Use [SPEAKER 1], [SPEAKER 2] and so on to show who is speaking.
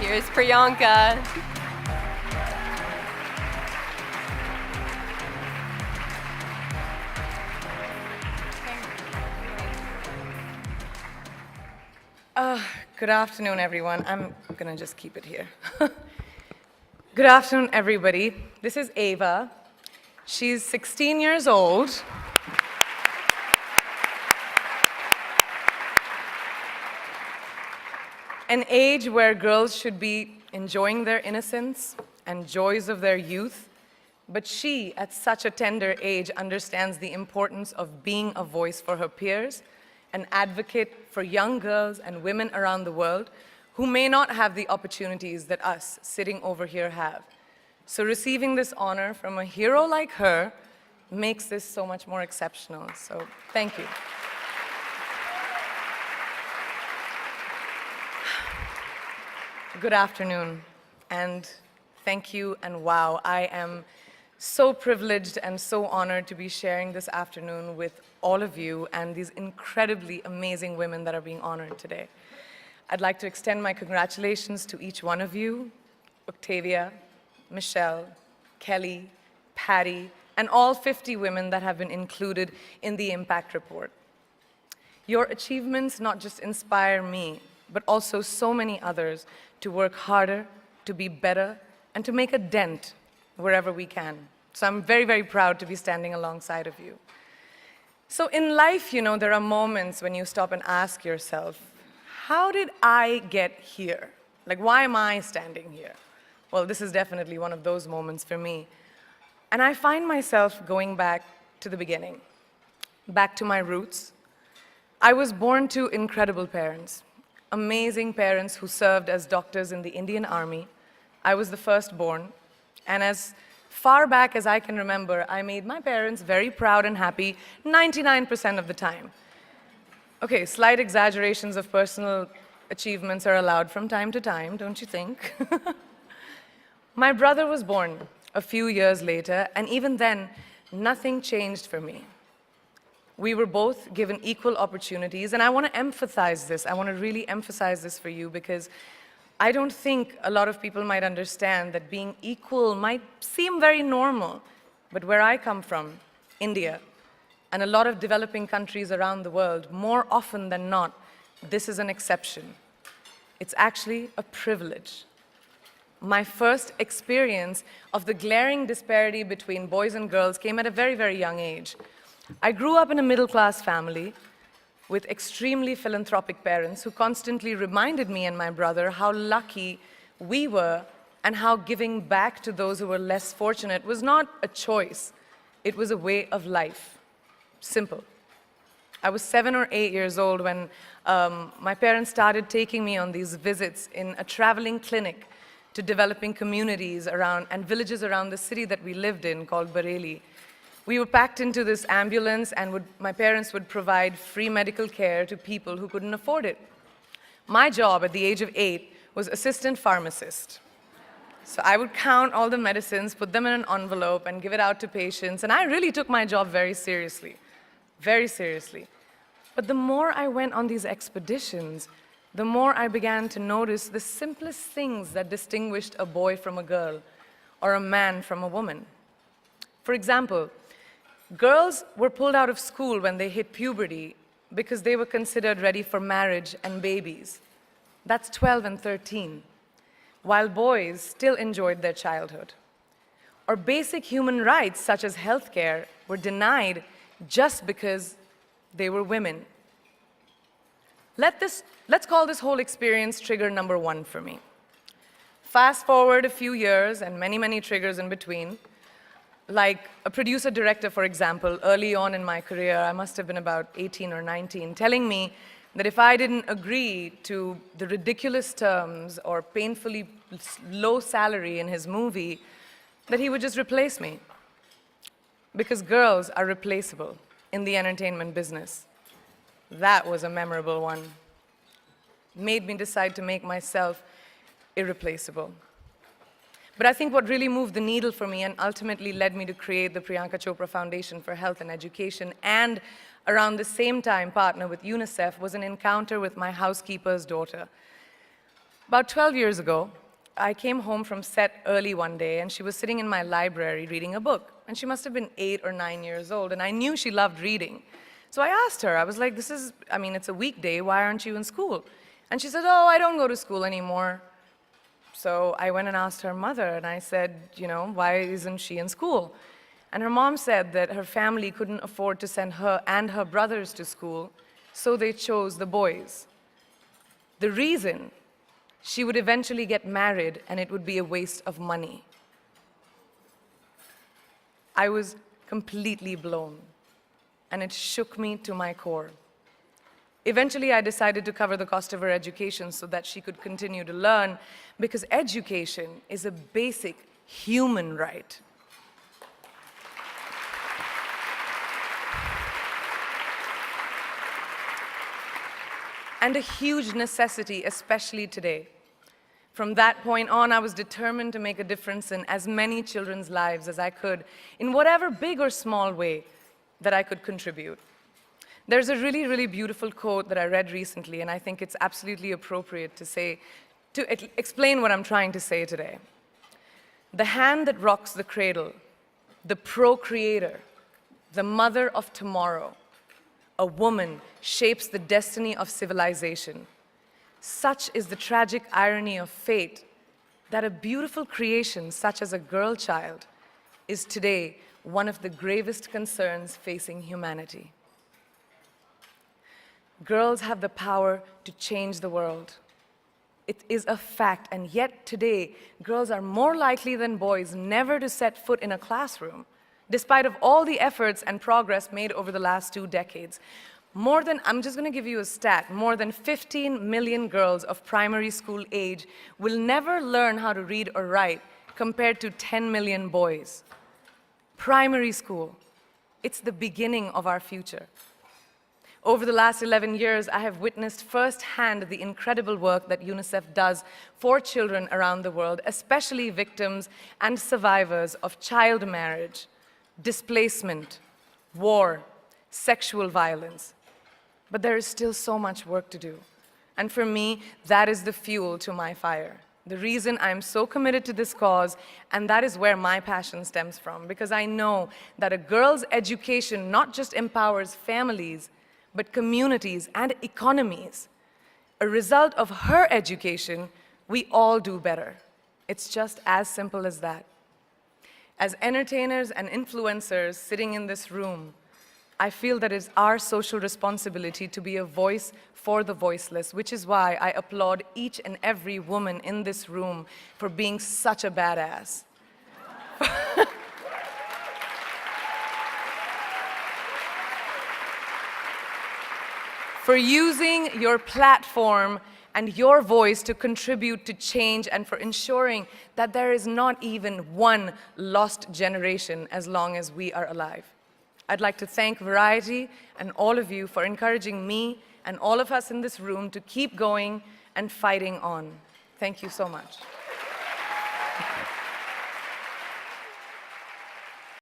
[SPEAKER 1] Here's Priyanka.
[SPEAKER 2] Good afternoon, everyone. I'm gonna just keep it here. Good afternoon, everybody. This is Ava. She's 16 years old. An age where girls should be enjoying their innocence and joys of their youth. But she, at such a tender age, understands the importance of being a voice for her peers, an advocate for young girls and women around the world who may not have the opportunities that us sitting over here have. So receiving this honor from a hero like her makes this so much more exceptional. So thank you. Good afternoon, and thank you, and wow, I am so privileged and so honored to be sharing this afternoon with all of you and these incredibly amazing women that are being honored today. I'd like to extend my congratulations to each one of you, Octavia, Michelle, Kelly, Patty, and all 50 women that have been included in the Impact Report. Your achievements not just inspire me, but also so many others to work harder, to be better, and to make a dent wherever we can. So I'm very, very proud to be standing alongside of you. So in life, you know, there are moments when you stop and ask yourself, how did I get here? Like, why am I standing here? Well, this is definitely one of those moments for me. And I find myself going back to the beginning, back to my roots. I was born to incredible parents, amazing parents who served as doctors in the Indian Army. I was the firstborn, and as far back as I can remember, I made my parents very proud and happy 99% of the time. Okay, slight exaggerations of personal achievements are allowed from time to time, don't you think? My brother was born a few years later, and even then, nothing changed for me. We were both given equal opportunities, and I want to emphasize this. I want to really emphasize this for you because I don't think a lot of people might understand that being equal might seem very normal, but where I come from, India, and a lot of developing countries around the world, more often than not, this is an exception. It's actually a privilege. My first experience of the glaring disparity between boys and girls came at a very, very young age. I grew up in a middle-class family with extremely philanthropic parents who constantly reminded me and my brother how lucky we were and how giving back to those who were less fortunate was not a choice, it was a way of life. Simple. I was 7 or 8 years old when my parents started taking me on these visits in a traveling clinic to developing communities around and villages around the city that we lived in called Bareilly. We were packed into this ambulance, and my parents would provide free medical care to people who couldn't afford it. My job at the age of 8 was assistant pharmacist. So I would count all the medicines, put them in an envelope, and give it out to patients, and I really took my job very seriously, very seriously. But the more I went on these expeditions, the more I began to notice the simplest things that distinguished a boy from a girl, or a man from a woman. For example, girls were pulled out of school when they hit puberty because they were considered ready for marriage and babies. That's 12 and 13, while boys still enjoyed their childhood. Or basic human rights, such as healthcare, were denied just because they were women. Let's call this whole experience trigger number 1 for me. Fast forward a few years and many, many triggers in between. Like a producer-director, for example, early on in my career, I must have been about 18 or 19, telling me that if I didn't agree to the ridiculous terms or painfully low salary in his movie, that he would just replace me. Because girls are replaceable in the entertainment business. That was a memorable one. Made me decide to make myself irreplaceable. But I think what really moved the needle for me and ultimately led me to create the Priyanka Chopra Foundation for Health and Education, and around the same time partner with UNICEF, was an encounter with my housekeeper's daughter. About 12 years ago, I came home from set early one day, and she was sitting in my library reading a book. And she must have been 8 or 9 years old, and I knew she loved reading. So I asked her, I was like, it's a weekday, why aren't you in school? And she said, oh, I don't go to school anymore. So I went and asked her mother, and I said, why isn't she in school? And her mom said that her family couldn't afford to send her and her brothers to school, so they chose the boys. The reason: she would eventually get married, and it would be a waste of money. I was completely blown, and it shook me to my core. Eventually, I decided to cover the cost of her education so that she could continue to learn, because education is a basic human right. And a huge necessity, especially today. From that point on, I was determined to make a difference in as many children's lives as I could, in whatever big or small way that I could contribute. There's a really, really beautiful quote that I read recently, and I think it's absolutely appropriate to explain what I'm trying to say today. The hand that rocks the cradle, the procreator, the mother of tomorrow, a woman shapes the destiny of civilization. Such is the tragic irony of fate that a beautiful creation such as a girl child is today one of the gravest concerns facing humanity. Girls have the power to change the world. It is a fact, and yet today, girls are more likely than boys never to set foot in a classroom, despite of all the efforts and progress made over the last 2 decades. I'm just going to give you a stat, more than 15 million girls of primary school age will never learn how to read or write, compared to 10 million boys. Primary school, it's the beginning of our future. Over the last 11 years, I have witnessed firsthand the incredible work that UNICEF does for children around the world, especially victims and survivors of child marriage, displacement, war, sexual violence. But there is still so much work to do. And for me, that is the fuel to my fire. The reason I'm so committed to this cause, and that is where my passion stems from, because I know that a girl's education not just empowers families, but communities and economies. A result of her education, we all do better. It's just as simple as that. As entertainers and influencers sitting in this room, I feel that it's our social responsibility to be a voice for the voiceless, which is why I applaud each and every woman in this room for being such a badass. For using your platform and your voice to contribute to change, and for ensuring that there is not even one lost generation as long as we are alive. I'd like to thank Variety and all of you for encouraging me and all of us in this room to keep going and fighting on. Thank you so much.